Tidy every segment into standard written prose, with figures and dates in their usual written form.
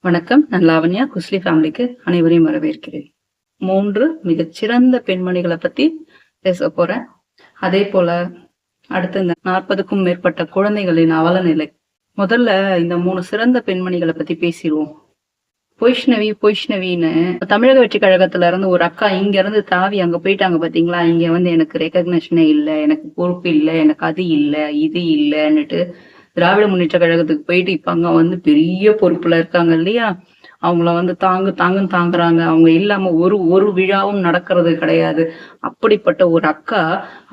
வணக்கம். நான் லாவண்யா. குஸ்லி ஃபேமிலிக்கு அனைவரையும் வரவேற்கிறேன். 3 மிகச்சிறந்த பெண்மணிகளை பத்தி பேச போறேன். அதே போல அடுத்து இந்த 40க்கும் மேற்பட்ட குழந்தைகளின் அவலநிலை. முதல்ல இந்த 3 சிறந்த பெண்மணிகளை பத்தி பேசிடுவோம். பொய்ஷ்ணவின்னு தமிழக வெற்றி கழகத்துல இருந்து ஒரு அக்கா இங்க இருந்து தாவி அங்க போயிட்டாங்க பாத்தீங்களா. இங்க வந்து எனக்கு ரெகக்னேஷனே இல்ல, எனக்கு பொறுப்பு இல்ல, எனக்கு அது இல்ல, இது இல்லன்னுட்டு திராவிட முன்னேற்ற கழகத்துக்கு போயிட்டு இப்ப அங்க வந்து பெரிய பொறுப்புல இருக்காங்க இல்லையா. அவங்கள வந்து தாங்குன்னு தாங்குறாங்க. அவங்க இல்லாம ஒரு விழாவும் நடக்கிறது கிடையாது. அப்படிப்பட்ட ஒரு அக்கா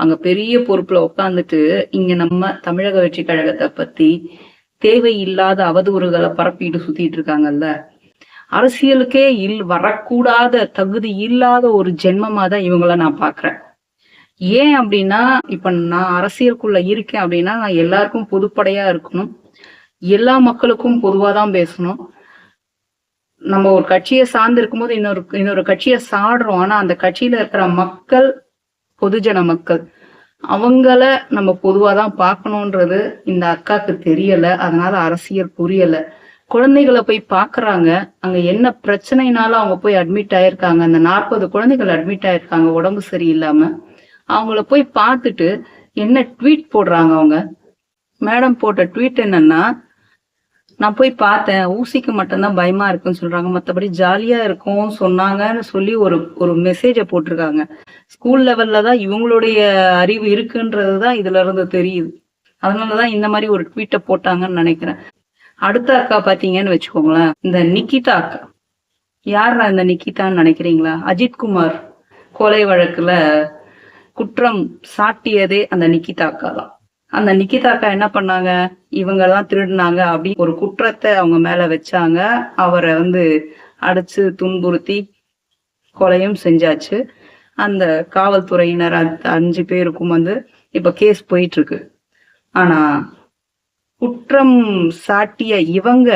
அங்க பெரிய பொறுப்புல உட்காந்துட்டு இங்க நம்ம தமிழக வெற்றி கழகத்தை பத்தி தேவையில்லாத அவதூறுகளை பரப்பிட்டு சுத்திட்டு இருக்காங்கல்ல. அரசியலுக்கே வரக்கூடாத தகுதி இல்லாத ஒரு ஜென்மமா தான் இவங்கள நான் பாக்குறேன். ஏன் அப்படின்னா, இப்ப நான் அரசியலுக்குள்ள இருக்கேன் அப்படின்னா நான் எல்லாருக்கும் பொதுப்படையா இருக்கணும். எல்லா மக்களுக்கும் பொதுவாதான் பேசணும். நம்ம ஒரு கட்சியை சார்ந்து இருக்கும்போது இன்னொரு கட்சியை சாடுறோம். ஆனா அந்த கட்சியில இருக்கிற மக்கள், பொதுஜன மக்கள், அவங்கள நம்ம பொதுவாதான் பார்க்கணும்ன்றது இந்த அக்காக்கு தெரியல. அதனால அரசியல் புரியல. குழந்தைகளை போய் பாக்குறாங்க. அங்க என்ன பிரச்சனைனாலும் அவங்க போய் அட்மிட் ஆயிருக்காங்க. அந்த 40 குழந்தைகள் அட்மிட் ஆயிருக்காங்க உடம்பு சரியில்லாம. அவங்கள போய் பார்த்துட்டு என்ன ட்வீட் போடுறாங்க அவங்க. மேடம் போட்ட ட்வீட் என்னன்னா, நான் போய் பார்த்தேன், ஊசிக்கு மட்டும்தான் பயமா இருக்குன்னு சொல்றாங்க, மற்றபடி ஜாலியா இருக்கும் சொன்னாங்கன்னு சொல்லி ஒரு மெசேஜை போட்டிருக்காங்க. ஸ்கூல் லெவல்ல தான் இவங்களுடைய அறிவு இருக்குன்றதுதான் இதுல இருந்து தெரியுது. அதனாலதான் இந்த மாதிரி ஒரு ட்வீட்டை போட்டாங்கன்னு நினைக்கிறேன். அடுத்த அக்கா பாத்தீங்கன்னு வச்சுக்கோங்களேன், இந்த நிக்கிதா அக்கா. யாரா இந்த நிக்கிதான்னு நினைக்கிறீங்களா? அஜித்குமார் கொலை வழக்குல குற்றம் சாட்டியதே அந்த நிக்கிதா அக்கா தான். அந்த நிக்கிதா அக்கா என்ன பண்ணாங்க, இவங்க எல்லாம் திருடினாங்க அப்படி ஒரு குற்றத்தை அவங்க மேல வச்சாங்க. அவரை வந்து அடிச்சு துன்புறுத்தி கொலையும் செஞ்சாச்சு. அந்த காவல்துறையினர் 5 பேருக்கும் வந்து இப்ப கேஸ் போயிட்டு இருக்கு. ஆனா குற்றம் சாட்டிய இவங்க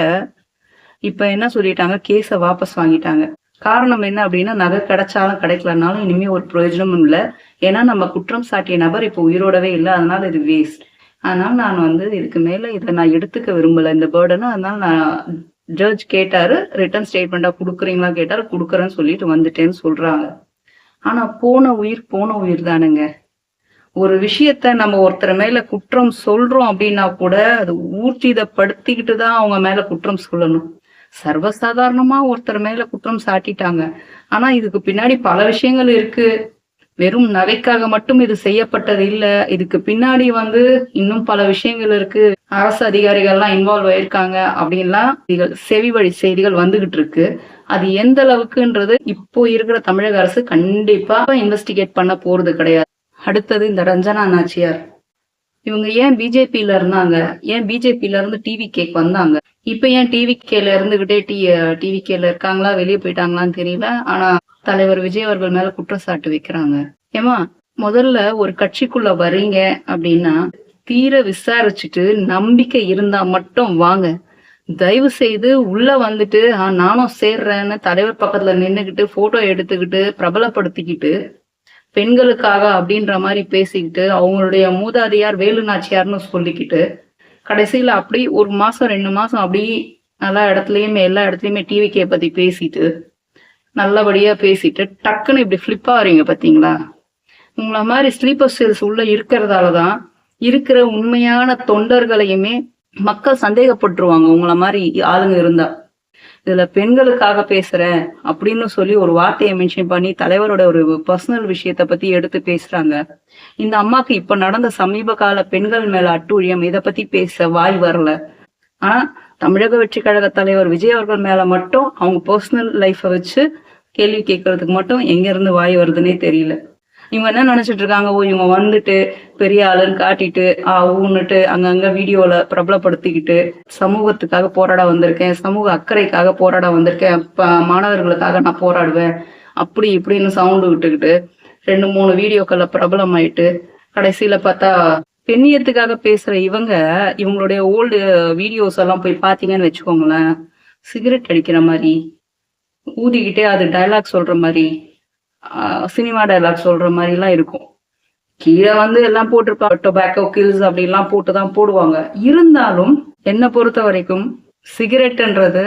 இப்ப என்ன சொல்லிட்டாங்க, கேஸ வாபஸ் வாங்கிட்டாங்க. காரணம் என்ன அப்படின்னா, நகை கிடைச்சாலும் கிடைக்கலனாலும் இனிமே ஒரு பிரயோஜனமும் இல்லை. ஏன்னா நம்ம குற்றம் சாட்டிய நபர் இப்ப உயிரோடவே இல்லை. அதனால இது வேஸ்ட். அதனால நான் வந்து இதுக்கு மேல இதை நான் எடுத்துக்க விரும்பல இந்த பேர்டனை. அதனால நான் ஜட்ஜ் கேட்டாரு, ரிட்டர்ன் ஸ்டேட்மெண்டா கொடுக்குறீங்களா கேட்டாரு, கொடுக்குறேன்னு சொல்லிட்டு வந்துட்டேன்னு சொல்றாங்க. ஆனா போன உயிர் தானுங்க. ஒரு விஷயத்த நம்ம ஒருத்தர் மேல குற்றம் சொல்றோம் அப்படின்னா கூட அது ஊர்ஜிதப்படுத்திக்கிட்டு தான் அவங்க மேல குற்றம் சொல்லணும். சர்வசாதாரணமா ஒருத்தர் மேல குற்றம் சாட்டிட்டாங்க. ஆனா இதுக்கு பின்னாடி பல விஷயங்கள் இருக்கு. வெறும் நகைக்காக மட்டும் இது செய்யப்பட்டது இல்ல. இதுக்கு பின்னாடி வந்து இன்னும் பல விஷயங்கள் இருக்கு. அரசு அதிகாரிகள்லாம் இன்வால்வ் ஆயிருக்காங்க அப்படின்லாம் செவி வழி செய்திகள் வந்துகிட்டு இருக்கு. அது எந்த அளவுக்குன்றது இப்போ இருக்கிற தமிழக அரசு கண்டிப்பா இன்வெஸ்டிகேட் பண்ண போறது கிடையாது. அடுத்தது இந்த ரஞ்சனா நாச்சியார். இவங்க ஏன் பிஜேபியில இருந்தாங்க, ஏன் பிஜேபியில இருந்து டிவிகேக்கு வந்தாங்க, இப்ப ஏன் டிவிகேல இருந்துகிட்டே டிவிகேல இருக்காங்களா, வெளியே போயிட்டாங்களான்னு தெரியல. ஆனா தலைவர் விஜய் அவர்கள் மேல குற்றச்சாட்டு வைக்கிறாங்க. ஏமா, முதல்ல ஒரு கட்சிக்குள்ள வர்றீங்க அப்படின்னா தீர விசாரிச்சுட்டு நம்பிக்கை இருந்தா மட்டும் வாங்க. தயவு செய்து உள்ள வந்துட்டு நானும் சேர்றேன்னு தலைவர் பக்கத்துல நின்னுகிட்டு போட்டோ எடுத்துக்கிட்டு பிரபலப்படுத்திக்கிட்டு பெண்களுக்காக அப்படின்ற மாதிரி பேசிக்கிட்டு அவங்களுடைய மூதாதையார் வேலு நாச்சியார்னு சொல்லிக்கிட்டு கடைசியில அப்படி 1 மாசம் 2 மாசம் அப்படி எல்லா இடத்துலயுமே டிவிக்கே பத்தி பேசிட்டு நல்லபடியா பேசிட்டு டக்குன்னு இப்படி ஃபிளிப் ஆறீங்க பாத்தீங்களா. உங்களை மாதிரி ஸ்லீப்பர் செல்ஸ் உள்ள இருக்கிறதாலதான் இருக்கிற உண்மையான தொண்டர்களையுமே மக்கள் சந்தேகப்பட்டுருவாங்க உங்களை மாதிரி ஆளுங்க இருந்தா. இதுல பெண்களுக்காக பேசுறேன் அப்படின்னு சொல்லி ஒரு வார்த்தையை மென்ஷன் பண்ணி தலைவரோட ஒரு பர்சனல் விஷயத்த பத்தி எடுத்து பேசுறாங்க. இந்த அம்மாக்கு இப்ப நடந்த சமீப கால பெண்கள் மேல அட்டூழியம் இதை பத்தி பேச வாய் வரல. ஆனா தமிழக வெற்றி கழக தலைவர் விஜய் அவர்கள் மேல மட்டும் அவங்க பர்சனல் லைஃப வச்சு கேள்வி கேட்கறதுக்கு மட்டும் எங்க இருந்து வாய் வருதுன்னே தெரியல. இவங்க என்ன நினைச்சிட்டு இருக்காங்க, இவங்க வந்துட்டு பெரிய ஆளுன்னு காட்டிட்டு ஊன்னுட்டு அங்கங்க வீடியோல பிரபலப்படுத்திக்கிட்டு சமூகத்துக்காக போராட வந்திருக்கேன், சமூக அக்கறைக்காக போராட வந்திருக்கேன், மாணவர்களுக்காக நான் போராடுவேன் அப்படி இப்படின்னு சவுண்டு விட்டுக்கிட்டு 2-3 வீடியோக்கள்ல பிரபலம் ஆயிட்டு கடைசியில பார்த்தா பெண்ணியத்துக்காக பேசுற இவங்களுடைய ஓல்டு வீடியோஸ் எல்லாம் போய் பாத்தீங்கன்னு வச்சுக்கோங்களேன், சிகரெட் அடிக்கிற மாதிரி ஊதிக்கிட்டே அது டைலாக் சொல்ற மாதிரி சினிமா டைலாக் சொல்ற மாதிரி எல்லாம் இருக்கும். கீழே வந்து எல்லாம் போட்டிருப்பாங்க, டொபாக்கோ கில்ஸ் அப்படி எல்லாம் போட்டுதான் போடுவாங்க. இருந்தாலும் என்ன பொறுத்த வரைக்கும் சிகரெட்ன்றது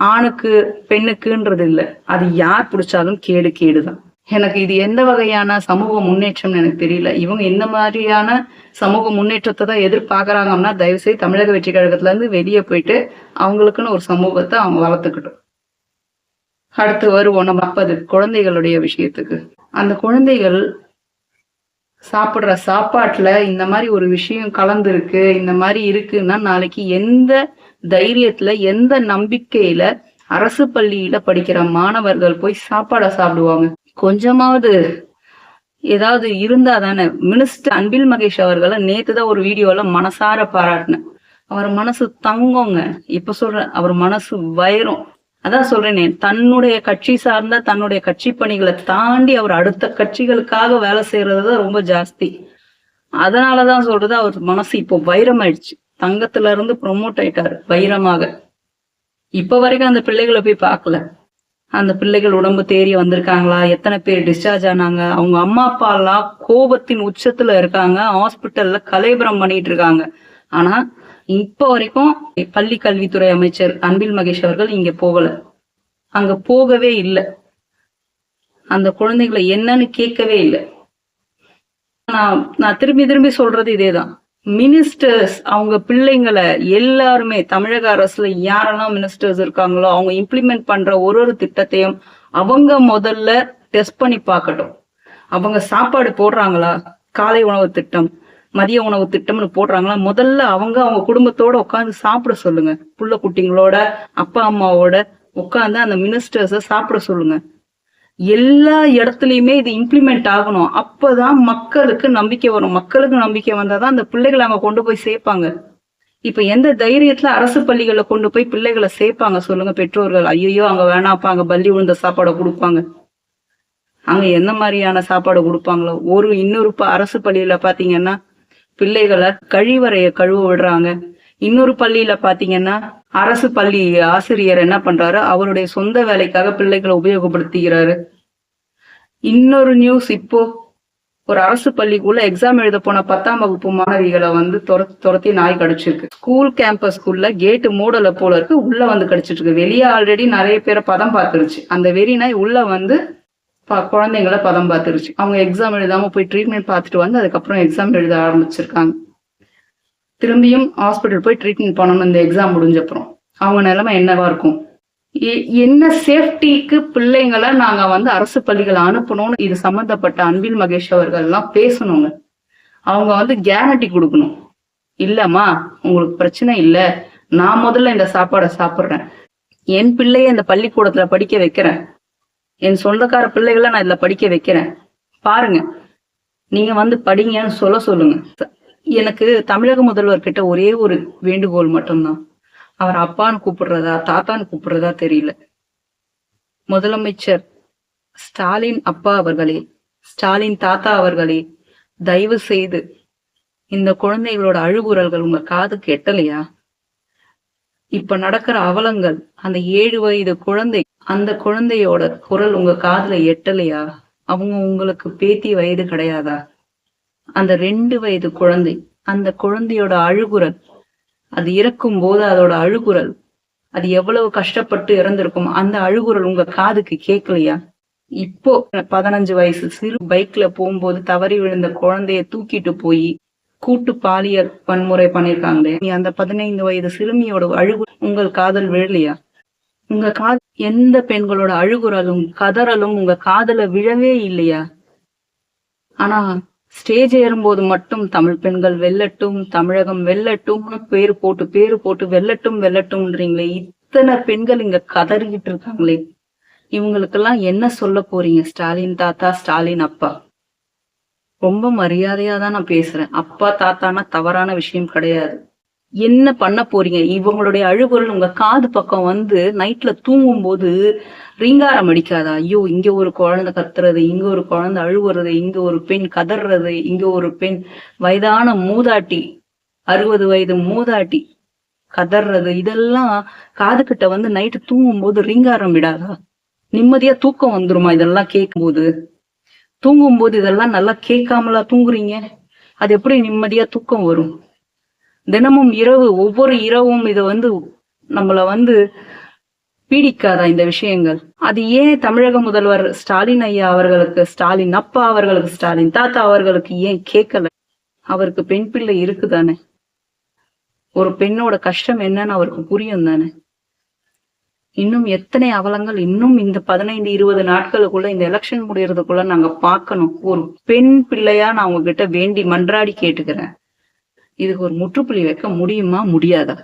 ஆணுக்கு பெண்ணுக்குன்றது இல்ல, அது யார் பிடிச்சாலும் கேடு கேடுதான். எனக்கு இது எந்த வகையான சமூக முன்னேற்றம்னு எனக்கு தெரியல. இவங்க இந்த மாதிரியான சமூக முன்னேற்றத்தை தான் எதிர்பார்க்கறாங்கன்னா தயவு செய்து தமிழக வெற்றி கழகத்துல இருந்து வெளியே போயிட்டு அவங்களுக்குன்னு ஒரு சமூகத்தை அவங்க வளர்த்துக்கிட்டோம். அடுத்து வருவோம் நம்ம 40 குழந்தைகளுடைய விஷயத்துக்கு. அந்த குழந்தைகள் சாப்பிடுற சாப்பாட்டுல இந்த மாதிரி ஒரு விஷயம் கலந்துருக்கு, இந்த மாதிரி இருக்குன்னா நாளைக்கு எந்த தைரியத்துல எந்த நம்பிக்கையில அரசு பள்ளியில படிக்கிற மாணவர்கள் போய் சாப்பாடை சாப்பிடுவாங்க? கொஞ்சமாவது ஏதாவது இருந்தா தானே. மினிஸ்டர் அன்பில் மகேஷ் அவர்களை நேத்துதான் ஒரு வீடியோல மனசார பாராட்டினேன். அவர் மனசு தங்கங்க. இப்ப சொல்றேன், அவர் மனசு வைரம். அதான் சொல்றேனே, தன்னுடைய கட்சி சார்ந்த தன்னுடைய கட்சி பணிகளை தாண்டி அவர் அடுத்த கட்சிகளுக்காக வேலை செய்யறதுதான் ரொம்ப ஜாஸ்தி. அதனாலதான் சொல்றது, அவர் மனசு இப்போ வைரம் ஆயிடுச்சு. தங்கத்துல இருந்து ப்ரொமோட் ஆயிட்டாரு வைரமாக. இப்ப வரைக்கும் அந்த பிள்ளைகளை போய் பார்க்கல. அந்த பிள்ளைகள் உடம்பு தேறி வந்திருக்காங்களா, எத்தனை பேர் டிஸ்சார்ஜ் ஆனாங்க, அவங்க அம்மா அப்பா எல்லாம் கோபத்தின் உச்சத்துல இருக்காங்க, ஹாஸ்பிட்டல்ல கலேபரம் பண்ணிட்டு இருக்காங்க. ஆனா இப்ப வரைக்கும் பள்ளி கல்வித்துறை அமைச்சர் அன்பில் மகேஷ் அவர்கள் இங்க போகல, அங்க போகவே இல்லை. அந்த குழந்தைகளை என்னன்னு கேட்கவே இல்லை. நான் திரும்பி திரும்பி சொல்றது இதேதான். மினிஸ்டர்ஸ் அவங்க பிள்ளைங்களை எல்லாருமே, தமிழக அரசுல யாரெல்லாம் மினிஸ்டர்ஸ் இருக்காங்களோ அவங்க இம்ப்ளிமெண்ட் பண்ற ஒரு திட்டத்தையும் அவங்க முதல்ல டெஸ்ட் பண்ணி பார்க்கட்டும். அவங்க சாப்பாடு போடுறாங்களா, காலை உணவு திட்டம் மதிய உணவு திட்டம்னு போடுறாங்களா, முதல்ல அவங்க குடும்பத்தோட உட்காந்து சாப்பிட சொல்லுங்க. புள்ள குட்டிங்களோட அப்பா அம்மாவோட உட்காந்து அந்த மினிஸ்டர்ஸ சாப்பிட சொல்லுங்க. எல்லா இடத்துலயுமே இது இம்ப்ளிமெண்ட் ஆகணும். அப்பதான் மக்களுக்கு நம்பிக்கை வரும். மக்களுக்கு நம்பிக்கை வந்தாதான் அந்த பிள்ளைகளை அங்க கொண்டு போய் சேர்ப்பாங்க. இப்ப எந்த தைரியத்துல அரசு பள்ளிகளை கொண்டு போய் பிள்ளைகளை சேர்ப்பாங்க சொல்லுங்க பெற்றோர்கள்? ஐயோ அங்க வேணாப்பா, அங்க பள்ளி விழுந்த சாப்பாடை கொடுப்பாங்க. அங்க எந்த மாதிரியான சாப்பாடு கொடுப்பாங்களோ. இன்னொரு அரசு பள்ளியில பாத்தீங்கன்னா பிள்ளைகளை கழிவறைய கழுவ விடுறாங்க. இன்னொரு பள்ளியில பாத்தீங்கன்னா அரசு பள்ளி ஆசிரியர் என்ன பண்றாரு, அவருடைய சொந்த வேலைக்காக பிள்ளைகளை உபயோகப்படுத்திக்கிறாரு. இன்னொரு நியூஸ், இப்போ ஒரு அரசு பள்ளிக்குள்ள எக்ஸாம் எழுத போன 10ஆம் வகுப்பு மாணவிகளை துரத்தி நாய் கடிச்சிருக்கு. ஸ்கூல் கேம்பஸ்குள்ள கேட்டு மூடல போல இருக்கு, உள்ள வந்து கடிச்சிட்டு இருக்கு. வெளியே ஆல்ரெடி நிறைய பேரை பதம் பார்த்துருச்சு. அந்த வெறி நாய் உள்ள வந்து குழந்தைங்களை பதம் பார்த்துருச்சு. அவங்க எக்ஸாம் எழுதாம போய் ட்ரீட்மெண்ட் பார்த்துட்டு வந்து அதுக்கப்புறம் எக்ஸாம் எழுத ஆரம்பிச்சிருக்காங்க. திரும்பியும் ஹாஸ்பிட்டல் போய் ட்ரீட்மெண்ட் பண்ணணும் இந்த எக்ஸாம் முடிஞ்சப்புறம். அவங்க நிலைமை என்னவா இருக்கும்? என்ன சேஃப்டிக்கு பிள்ளைங்களை நாங்க வந்து அரசு பள்ளிகளை அனுப்பணும்னு இது சம்பந்தப்பட்ட அன்பில் மகேஷ் அவர்கள் எல்லாம் பேசணுங்க. அவங்க வந்து கேரண்டி கொடுக்கணும். இல்லம்மா உங்களுக்கு பிரச்சனை இல்ல, நான் முதல்ல இந்த சாப்பாடை சாப்பிடுறேன், என் பிள்ளைய இந்த பள்ளிக்கூடத்துல படிக்க வைக்கிறேன், என் சொந்தக்கார பிள்ளைகளை நான் இதுல படிக்க வைக்கிறேன், பாருங்க நீங்க வந்து படிங்கன்னு சொல்லுங்க. எனக்கு தமிழக முதல்வர் கிட்ட ஒரே ஒரு வேண்டுகோள் மட்டும்தான். அவர் அப்பான்னு கூப்பிடுறதா தாத்தான்னு கூப்பிடுறதா தெரியல. முதலமைச்சர் ஸ்டாலின் அப்பா அவர்களே, ஸ்டாலின் தாத்தா அவர்களே, தயவு செய்து இந்த குழந்தைகளோட அழுகுரல்கள் உங்க காதுக்கு எட்டலையா? இப்ப நடக்கிற அவலங்கள், அந்த 7 வயது குழந்தை, அந்த குழந்தையோட குரல் உங்க காதுல எட்டலையா? அவங்க உங்களுக்கு பேத்தி வயது கிடையாதா? அந்த 2 வயது குழந்தை, அந்த குழந்தையோட அழுகுரல், அது இறக்கும் போது அதோட அழுகுரல், அது எவ்வளவு கஷ்டப்பட்டு இறந்திருக்கும், அந்த அழுகுரல் உங்க காதுக்கு கேட்கலையா? இப்போ 15 வயசு சிறு பைக்ல போகும்போது தவறி விழுந்த குழந்தைய தூக்கிட்டு போய் கூட்டு பாலியல் வன்முறை பண்ணிருக்காங்களே, அந்த 15 வயது சிறுமியோட அழுகு உங்கள் காதல் விழலையா? உங்க எந்த பெண்களோட அழுகுறலும் கதறலும் உங்க காதல விழவே இல்லையா? ஆனா ஸ்டேஜ் ஏறும்போது மட்டும் தமிழ் பெண்கள் வெல்லட்டும், தமிழகம் வெல்லட்டும்னு பேரு போட்டு வெல்லட்டும்ன்றீங்களே. இத்தனை பெண்கள் இங்க கதறிக்கிட்டு இருக்காங்களே, இவங்களுக்கெல்லாம் என்ன சொல்ல போறீங்க? ஸ்டாலின் தாத்தா, ஸ்டாலின் அப்பா, ரொம்ப மரியாதையா தான் நான் பேசுறேன். அப்பா தாத்தானா தவறான விஷயம் கிடையாது. என்ன பண்ண போறீங்க? இவங்களுடைய அழுகுரல் உங்க காது பக்கம் வந்து நைட்ல தூங்கும் போது ரீங்காரம் அடிக்காதா? ஐயோ இங்க ஒரு குழந்தை கத்துறது, இங்க ஒரு குழந்தை அழுகுறது, இங்க ஒரு பெண் கதறது, இங்க ஒரு பெண் வயதான மூதாட்டி 60 வயது மூதாட்டி கதறது, இதெல்லாம் காது கிட்ட வந்து நைட்டு தூங்கும் போது ரீங்காரம் விடாதா? நிம்மதியா தூக்கம் வந்துருமா இதெல்லாம் கேட்கும் போது? தூங்கும் போது இதெல்லாம் நல்லா கேட்காமலா தூங்குறீங்க? அது எப்படி நிம்மதியா தூக்கம் வரும்? தினமும் ஒவ்வொரு இரவும் இதை வந்து நம்மள வந்து பீடிக்காதா இந்த விஷயங்கள்? அது ஏன் தமிழக முதல்வர் ஸ்டாலின் ஐயா அவர்களுக்கு, ஸ்டாலின் அப்பா அவர்களுக்கு, ஸ்டாலின் தாத்தா அவர்களுக்கு ஏன் கேட்கல? அவருக்கு பெண் பிள்ளை இருக்குதானே? ஒரு பெண்ணோட கஷ்டம் என்னன்னு அவருக்கு புரியும் தானே? இன்னும் எத்தனை அவலங்கள் இன்னும் இந்த 15-20 நாட்களுக்குள்ள இந்த எலெக்ஷன் முடியறதுக்குள்ள நாங்க பார்க்கணும். ஒரு பெண் பிள்ளையா நான் உங்ககிட்ட வேண்டி மன்றாடி கேட்டுக்கிறேன். இதுக்கு ஒரு முற்றுப்புள்ளி வைக்க முடியுமா? முடியாதா?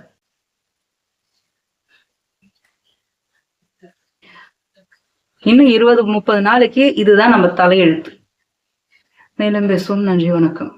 இன்னும் 20-30 நாளைக்கு இதுதான் நம்ம தலையெழுத்து. மேலும் பேசுவோம். நன்றி, வணக்கம்.